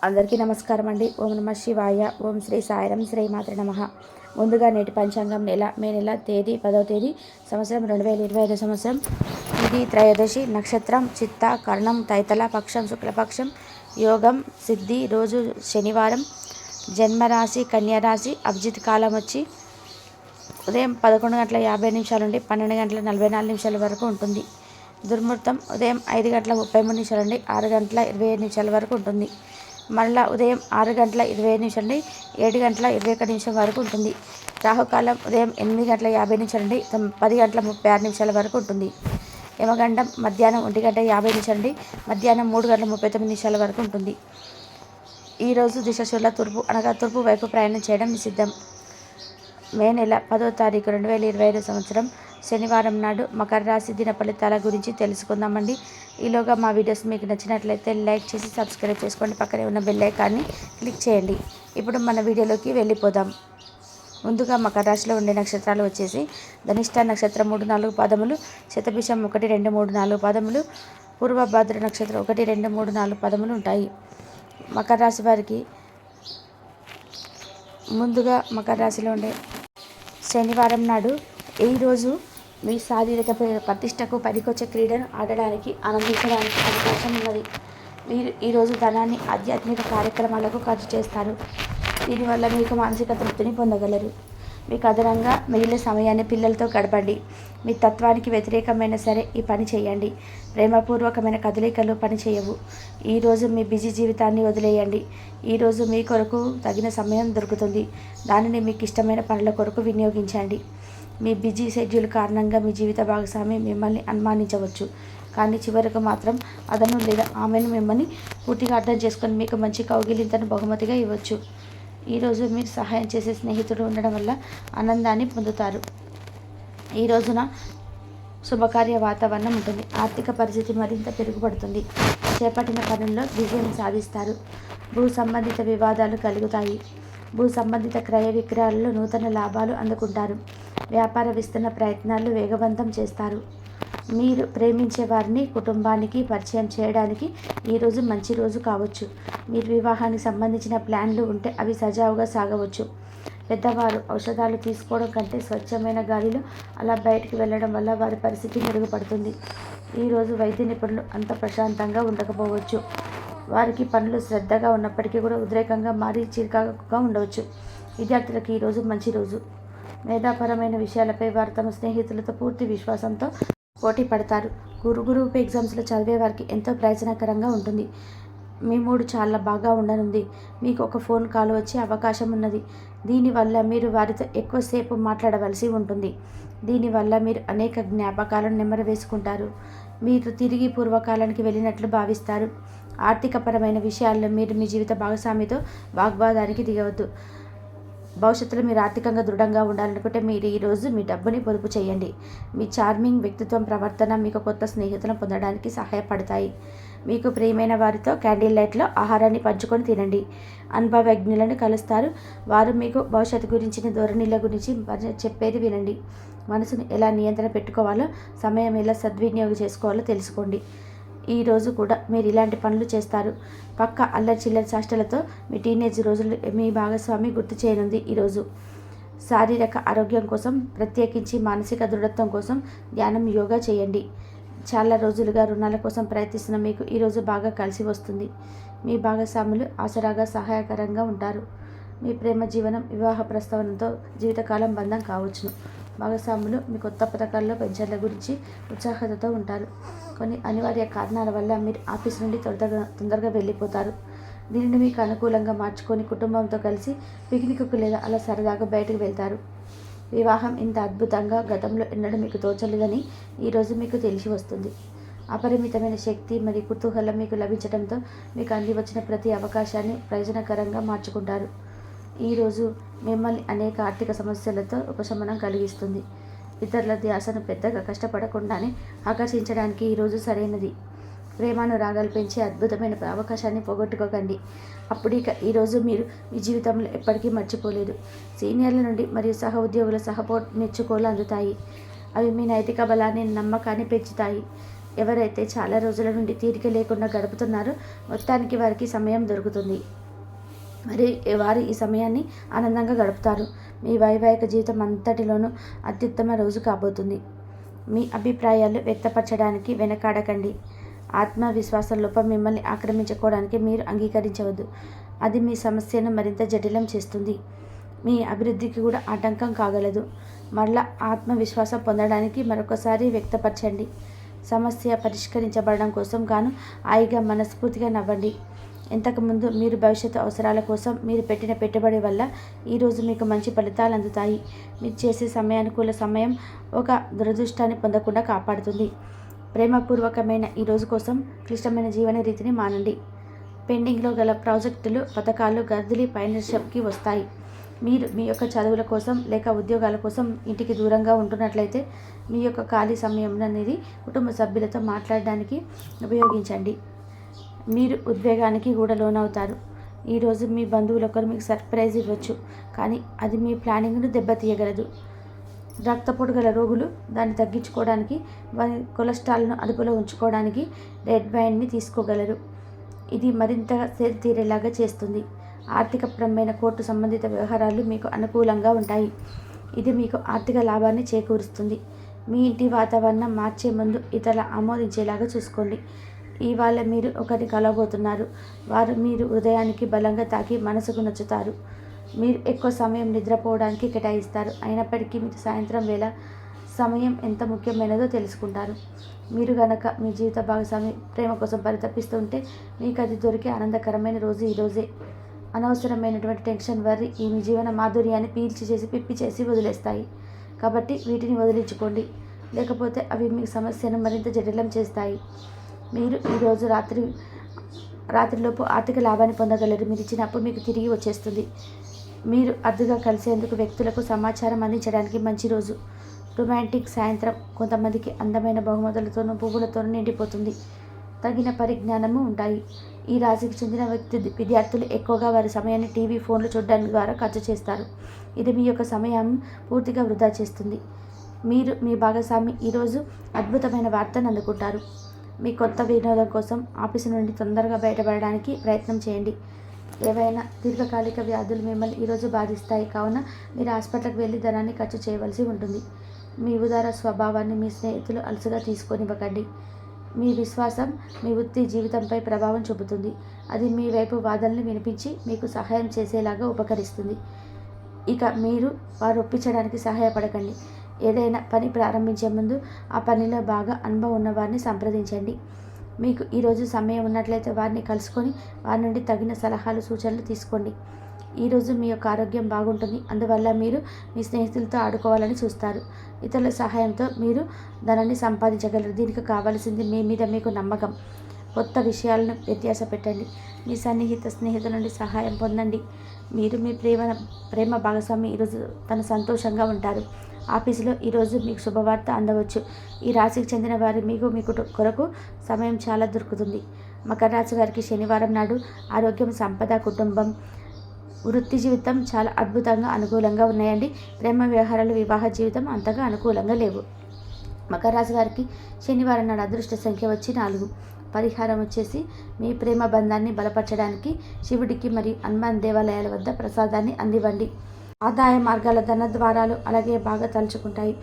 అందరికీ నమస్కారం అండి. ఓం నమ శివాయ. ఓం శ్రీ సాయిరం శ్రీ మాత్ర నమః. ముందుగా నేటి పంచాంగం మే నెల తేదీ 10వ తేదీ సంవత్సరం 2025 సంవత్సరం. ఇది త్రయోదశి, నక్షత్రం చిత్త, కర్ణం తైతల, పక్షం శుక్లపక్షం, యోగం సిద్ధి, రోజు శనివారం, జన్మరాశి కన్యరాశి, అభిజిత్ కాలం వచ్చి ఉదయం 11:50 నుండి 12:44 వరకు ఉంటుంది. దుర్ముహూర్తం ఉదయం 5:33 నుండి 6:27 వరకు ఉంటుంది. మళ్ళా ఉదయం 6:25 నుండి 7:21 వరకు ఉంటుంది. రాహుకాలం ఉదయం 8:50 నుండి 10:36 వరకు ఉంటుంది. యమగండం మధ్యాహ్నం 1:50 నుండి మధ్యాహ్నం 3:39 వరకు ఉంటుంది. ఈరోజు దిశశూల తూర్పు అనగా తూర్పు వైపు ప్రయాణం చేయడం నిషిద్ధం. మే నెల 10వ తారీఖు 2025 సంవత్సరం శనివారం నాడు మకర రాశి దిన ఫలితాల గురించి తెలుసుకుందామండి. ఈలోగా మా వీడియోస్ మీకు నచ్చినట్లయితే లైక్ చేసి సబ్స్క్రైబ్ చేసుకోండి. పక్కనే ఉన్న బెల్ ఐకాన్ని క్లిక్ చేయండి. ఇప్పుడు మన వీడియోలోకి వెళ్ళిపోదాం. ముందుగా మకర రాశిలో ఉండే నక్షత్రాలు వచ్చేసి ధనిష్ట నక్షత్రం 3-4 పాదములు, శతభిషం 1, 2, 3, 4 పాదములు, పూర్వభాద్ర నక్షత్రం 1, 2, 3, 4 పాదములు ఉంటాయి. మకర రాశి వారికి ముందుగా మకర రాశిలో ఉండే శనివారం నాడు ఈరోజు మీ శారీరక ప్రతిష్టకు పనికొచ్చే క్రీడను ఆడడానికి ఆనందించడానికి అవకాశం ఉన్నది. మీరు ఈరోజు ధనాన్ని ఆధ్యాత్మిక కార్యక్రమాలకు ఖర్చు చేస్తారు. దీనివల్ల మీకు మానసిక తృప్తిని పొందగలరు. మీకు అదనంగా మిగిలిన సమయాన్ని పిల్లలతో గడపండి. మీ తత్వానికి వ్యతిరేకమైన సరే ఈ పని చేయండి. ప్రేమపూర్వకమైన కదలికలు పని చేయవు. ఈరోజు మీ బిజీ జీవితాన్ని వదిలేయండి. ఈరోజు మీ కొరకు తగిన సమయం దొరుకుతుంది. దానిని మీకు ఇష్టమైన పనుల కొరకు వినియోగించండి. మీ బిజీ షెడ్యూల్ కారణంగా మీ జీవిత భాగస్వామి మిమ్మల్ని అనుమానించవచ్చు. కానీ చివరకు మాత్రం అతను లేదా ఆమెను మిమ్మల్ని పూర్తిగా అర్థం చేసుకొని మీకు మంచి కౌగిలింతను బహుమతిగా ఇవ్వచ్చు. ఈరోజు మీరు సహాయం చేసే స్నేహితుడు ఉండడం వల్ల ఆనందాన్ని పొందుతారు. ఈ రోజున శుభకార్య వాతావరణం ఉంటుంది. ఆర్థిక పరిస్థితి మరింత పెరుగుపడుతుంది. చేపట్టిన పనుల్లో విజయం సాధిస్తారు. భూ సంబంధిత వివాదాలు కలుగుతాయి. భూ సంబంధిత క్రయ విక్రయాలలో నూతన లాభాలు అందుకుంటారు. వ్యాపార విస్తరణ ప్రయత్నాలు వేగవంతం చేస్తారు. మీరు ప్రేమించే వారిని కుటుంబానికి పరిచయం చేయడానికి ఈరోజు మంచి రోజు కావచ్చు. మీరు వివాహానికి సంబంధించిన ప్లాన్లు ఉంటే అవి సజావుగా సాగవచ్చు. పెద్దవారు ఔషధాలు తీసుకోవడం కంటే స్వచ్ఛమైన గాలిలో అలా బయటికి వెళ్ళడం వల్ల వారి పరిస్థితి మెరుగుపడుతుంది. ఈరోజు వైద్య నిపుణులు అంత ప్రశాంతంగా ఉండకపోవచ్చు. వారికి పనులు శ్రద్ధగా ఉన్నప్పటికీ కూడా ఉద్రేకంగా మారి చిరుకాగా ఉండవచ్చు. విద్యార్థులకు ఈరోజు మంచి రోజు. మేధాపరమైన విషయాలపై వారు తమ స్నేహితులతో పూర్తి విశ్వాసంతో పోటీ పడతారు. గ్రూప్ ఎగ్జామ్స్లో చదివే వారికి ఎంతో ప్రయోజనకరంగా ఉంటుంది. మీ మూడు చాలా బాగా ఉండనుంది. మీకు ఒక ఫోన్ కాల్ వచ్చే అవకాశం ఉన్నది. దీనివల్ల మీరు వారితో ఎక్కువసేపు మాట్లాడవలసి ఉంటుంది. దీనివల్ల మీరు అనేక జ్ఞాపకాలను నెమరు వేసుకుంటారు. మీరు తిరిగి పూర్వకాలానికి వెళ్ళినట్లు భావిస్తారు. ఆర్థికపరమైన విషయాల్లో మీరు మీ జీవిత భాగస్వామితో వాగ్వాదానికి దిగవద్దు. భవిష్యత్తులో మీరు ఆర్థికంగా దృఢంగా ఉండాలనుకుంటే మీరు ఈరోజు మీ డబ్బుని పొదుపు చేయండి. మీ చార్మింగ్ వ్యక్తిత్వం ప్రవర్తన మీకు కొత్త స్నేహితులను పొందడానికి సహాయపడతాయి. మీకు ప్రియమైన వారితో క్యాండిల్ లైట్లో ఆహారాన్ని పంచుకొని తినండి. అనుభవజ్ఞులను కలుస్తారు. వారు మీకు భవిష్యత్తు గురించిన ధోరణిల గురించి చెప్పేది వినండి. మనసును ఎలా నియంత్రణ పెట్టుకోవాలో, సమయం ఎలా సద్వినియోగం చేసుకోవాలో తెలుసుకోండి. ఈరోజు కూడా మీరు ఇలాంటి పనులు చేస్తారు. పక్క అల్లరి చిల్లరి చేష్టలతో మీ టీనేజ్ రోజులు మీ భాగస్వామి గుర్తు చేయనుంది. ఈరోజు శారీరక ఆరోగ్యం కోసం, ప్రత్యేకించి మానసిక దృఢత్వం కోసం ధ్యానం, యోగా చేయండి. చాలా రోజులుగా రుణాల కోసం ప్రయత్నిస్తున్న మీకు ఈరోజు బాగా కలిసి వస్తుంది. మీ భాగస్వాములు ఆసరాగా సహాయకరంగా ఉంటారు. మీ ప్రేమ జీవనం వివాహ ప్రస్తావనతో జీవితకాలం బంధం కావచ్చును. భాగస్వాములు మీ కొత్త పథకాల్లో పెన్షన్ల గురించి ఉత్సాహతతో ఉంటారు. కొన్ని అనివార్య కారణాల వల్ల మీరు ఆఫీస్ నుండి తొందరగా వెళ్ళిపోతారు. దీనిని మీకు అనుకూలంగా మార్చుకొని కుటుంబంతో కలిసి పిక్నిక్కు లేదా అలా సరదాగా బయటకు వెళ్తారు. వివాహం ఇంత అద్భుతంగా గతంలో ఎన్నడూ మీకు తోచలేదని ఈరోజు మీకు తెలిసి వస్తుంది. అపరిమితమైన శక్తి మరియు కుతూహలం మీకు లభించడంతో మీకు అంది వచ్చిన ప్రతి అవకాశాన్ని ప్రయోజనకరంగా మార్చుకుంటారు. ఈరోజు మిమ్మల్ని అనేక ఆర్థిక సమస్యలతో ఉపశమనం కలిగిస్తుంది. ఇతరుల ధ్యాసను పెద్దగా కష్టపడకుండానే ఆకర్షించడానికి ఈరోజు సరైనది. ప్రేమానురాగాలు పెంచే అద్భుతమైన అవకాశాన్ని పోగొట్టుకోకండి. అప్పుడిక ఈరోజు మీరు మీ జీవితంలో ఎప్పటికీ మర్చిపోలేదు. సీనియర్ల నుండి మరియు సహ ఉద్యోగుల సపోర్ట్ మెచ్చుకోలు అందుతాయి. అవి మీ నైతిక బలాన్ని, నమ్మకాన్ని పెంచుతాయి. ఎవరైతే చాలా రోజుల నుండి తీరిక లేకుండా గడుపుతున్నారో మొత్తానికి వారికి సమయం దొరుకుతుంది. మరి వారు ఈ సమయాన్ని ఆనందంగా గడుపుతారు. మీ వైవాహిక జీవితం అంతటిలోనూ అత్యుత్తమ రోజు కాబోతుంది. మీ అభిప్రాయాలు వ్యక్తపరచడానికి వెనకాడకండి. ఆత్మవిశ్వాస లోపం మిమ్మల్ని ఆక్రమించుకోవడానికి మీరు అంగీకరించవద్దు. అది మీ సమస్యను మరింత జటిలం చేస్తుంది. మీ అభివృద్ధికి కూడా ఆటంకం కాగలదు. మరలా ఆత్మవిశ్వాసం పొందడానికి మరొకసారి వ్యక్తపరచండి. సమస్య పరిష్కరించబడడం కోసం గాను హాయిగా మనస్ఫూర్తిగా నవ్వండి. ఇంతకుముందు మీరు భవిష్యత్తు అవసరాల కోసం మీరు పెట్టిన పెట్టుబడి వల్ల ఈరోజు మీకు మంచి ఫలితాలు అందుతాయి. మీరు చేసే సమయానుకూల సమయం ఒక దురదృష్టాన్ని పొందకుండా కాపాడుతుంది. ప్రేమపూర్వకమైన ఈ రోజు కోసం క్లిష్టమైన జీవన రీతిని మానండి. పెండింగ్లో గల ప్రాజెక్టులు, పథకాలు గర్దిలి ఫైనాన్షియల్కి వస్తాయి. మీరు మీ యొక్క చదువుల కోసం లేక ఉద్యోగాల కోసం ఇంటికి దూరంగా ఉంటున్నట్లయితే మీ యొక్క ఖాళీ సమయం అనేది కుటుంబ సభ్యులతో మాట్లాడడానికి ఉపయోగించండి. మీరు ఉద్వేగానికి కూడా లోనవుతారు. ఈరోజు మీ బంధువులొకరు మీకు సర్ప్రైజ్ ఇవ్వచ్చు, కానీ అది మీ ప్లానింగ్ను దెబ్బతీయగలదు. రక్తపోటు గల రోగులు దాన్ని తగ్గించుకోవడానికి, వారి కొలెస్ట్రాల్ను అదుపులో ఉంచుకోవడానికి రెడ్ వైన్ని తీసుకోగలరు. ఇది మరింతగా సేద తీరేలాగా చేస్తుంది. ఆర్థికపరమైన కోర్టు సంబంధిత వ్యవహారాలు మీకు అనుకూలంగా ఉంటాయి. ఇది మీకు ఆర్థిక లాభాన్ని చేకూరుస్తుంది. మీ ఇంటి వాతావరణం మార్చే ముందు ఇతరుల ఆమోదించేలాగా చూసుకోండి. ఇవాళ మీరు ఒకరిని కలవబోతున్నారు. వారు మీరు హృదయానికి బలంగా తాకి మనసుకు నచ్చుతారు. మీరు ఎక్కువ సమయం నిద్రపోవడానికి కేటాయిస్తారు. అయినప్పటికీ మీరు సాయంత్రం వేళ సమయం ఎంత ముఖ్యమైనదో తెలుసుకుంటారు. మీరు గనక మీ జీవిత భాగస్వామి ప్రేమ కోసం పరితపిస్తుంటే మీకు అది దొరికే ఆనందకరమైన రోజు ఈరోజే. అనవసరమైనటువంటి టెన్షన్, వర్రీ ఈ మీ జీవన మాధుర్యాన్ని పిప్పి చేసి వదిలేస్తాయి. కాబట్టి వీటిని వదిలించుకోండి, లేకపోతే అవి మీ సమస్యను మరింత జటిలం చేస్తాయి. మీరు ఈరోజు రాత్రిలోపు ఆర్థిక లాభాన్ని పొందగలరు. మీరు ఇచ్చిన అప్పు మీకు తిరిగి వచ్చేస్తుంది. మీరు అరుదుగా కలిసేందుకు వ్యక్తులకు సమాచారం అందించడానికి మంచి రోజు. రొమాంటిక్ సాయంత్రం కొంతమందికి అందమైన బహుమతులతోనూ పువ్వులతోనూ నిండిపోతుంది. తగిన పరిజ్ఞానము ఉంటాయి. ఈ రాశికి చెందిన విద్యార్థులు ఎక్కువగా వారి సమయాన్ని టీవీ, ఫోన్లు చూడడానికి ద్వారా ఖర్చు చేస్తారు. ఇది మీ యొక్క సమయం పూర్తిగా వృధా చేస్తుంది. మీరు మీ భాగస్వామి ఈరోజు అద్భుతమైన వార్తను అందుకుంటారు. మీ కొత్త వినోదం కోసం ఆఫీసు నుండి తొందరగా బయటపడడానికి ప్రయత్నం చేయండి. ఏవైనా దీర్ఘకాలిక వ్యాధులు మిమ్మల్ని ఈరోజు బాధిస్తాయి, కావున మీరు హాస్పిటల్కి వెళ్ళి ధనాన్ని ఖర్చు చేయవలసి ఉంటుంది. మీ ఉదార స్వభావాన్ని మీ స్నేహితులు అలసుగా తీసుకొనివ్వకండి. మీ విశ్వాసం మీ వృత్తి జీవితంపై ప్రభావం చూపుతుంది. అది మీ వైపు వాదనలు వినిపించి మీకు సహాయం చేసేలాగా ఉపకరిస్తుంది. ఇక మీరు వారు ఒప్పించడానికి సహాయపడకండి. ఏదైనా పని ప్రారంభించే ముందు ఆ పనిలో బాగా అనుభవం ఉన్న వారిని సంప్రదించండి. మీకు ఈరోజు సమయం ఉన్నట్లయితే వారిని కలుసుకొని వారి నుండి తగిన సలహాలు, సూచనలు తీసుకోండి. ఈరోజు మీ యొక్క ఆరోగ్యం బాగుంటుంది. అందువల్ల మీరు మీ స్నేహితులతో ఆడుకోవాలని చూస్తారు. ఇతరుల సహాయంతో మీరు ధనాన్ని సంపాదించగలరు. దీనికి కావాల్సింది మీ మీద మీకు నమ్మకం. కొత్త విషయాలను వ్యత్యాస పెట్టండి. మీ స్నేహితుల నుండి సహాయం పొందండి. మీరు మీ ప్రేమ భాగస్వామి ఈరోజు తను సంతోషంగా ఉంటారు. ఆఫీసులో ఈరోజు మీకు శుభవార్త అందవచ్చు. ఈ రాశికి చెందిన వారి మీ కొరకు సమయం చాలా దొరుకుతుంది. మకర రాశి వారికి శనివారం నాడు ఆరోగ్యం, సంపద, కుటుంబం, వృత్తి జీవితం చాలా అద్భుతంగా అనుకూలంగా ఉన్నాయండి. ప్రేమ వ్యవహారాలు, వివాహ జీవితం అంతగా అనుకూలంగా లేవు. మకర రాశి వారికి శనివారం నాడు అదృష్ట సంఖ్య వచ్చి 4. పరిహారం వచ్చేసి మీ ప్రేమ బంధాన్ని బలపరచడానికి శివుడికి మరియు హనుమాన్ దేవాలయాల వద్ద ప్రసాదాన్ని అందివ్వండి. ఆదాయ మార్గాల ధన ద్వారాలు అలాగే బాగా తలుచుకుంటాయి.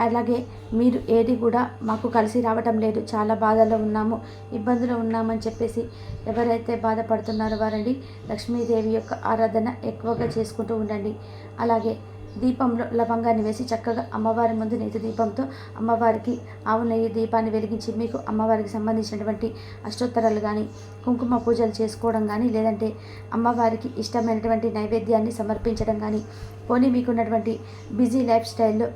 అలాగే మీరు ఏది కూడా మాకు కలిసి రావటం లేదు, చాలా బాధలో ఉన్నాము, ఇబ్బందులు ఉన్నామని చెప్పేసి ఎవరైతే బాధపడుతున్నారో వారండి లక్ష్మీదేవి యొక్క ఆరాధన ఎక్కువగా చేసుకుంటూ ఉండండి. అలాగే దీపంలో లవంగాన్ని వేసి చక్కగా అమ్మవారి ముందు నేతి దీపంతో అమ్మవారికి ఆవు నెయ్యి దీపాన్ని వెలిగించి మీకు అమ్మవారికి సంబంధించినటువంటి అష్టోత్తరాలు కానీ, కుంకుమ పూజలు చేసుకోవడం కానీ, లేదంటే అమ్మవారికి ఇష్టమైనటువంటి నైవేద్యాన్ని సమర్పించడం కానీ, పోనీ మీకున్నటువంటి బిజీ లైఫ్ స్టైల్లో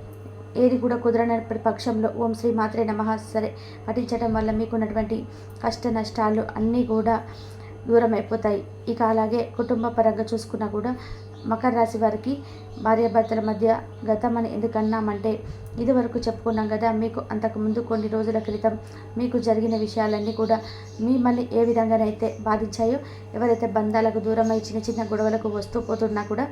ఏది కూడా కుదరనప్పటి పక్షంలో ఓం శ్రీ మాత్రే నమః సరే పఠించడం వల్ల మీకున్నటువంటి కష్ట నష్టాలు అన్నీ కూడా దూరం అయిపోతాయి. ఇక అలాగే కుటుంబ పరంగా చూసుకున్నా కూడా మకర రాశి వారికి భార్యాభర్తల మధ్య గతం అని ఎందుకన్నామంటే ఇదివరకు చెప్పుకున్నాం కదా, మీకు అంతకుముందు కొన్ని రోజుల క్రితం మీకు జరిగిన విషయాలన్నీ కూడా మిమ్మల్ని ఏ విధంగానైతే బాధించాయో, ఎవరైతే బంధాలకు దూరమై చిన్న చిన్న గొడవలకు వస్తూ పోతున్నా కూడా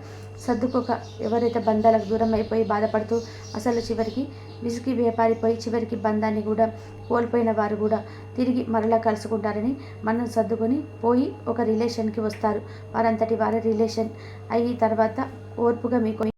సర్దుకోక ఎవరైతే బంధాలకు దూరం అయిపోయి బాధపడుతూ అసలు చివరికి విసిగి వేపారిపోయి చివరికి బంధాన్ని కూడా కోల్పోయిన వారు కూడా తిరిగి మరలా కలుసుకుంటారని మనం సర్దుకొని పోయి ఒక రిలేషన్కి వస్తారు. వారంతటి వారి రిలేషన్ అయ్యి తర్వాత ఓర్పుగా మీకు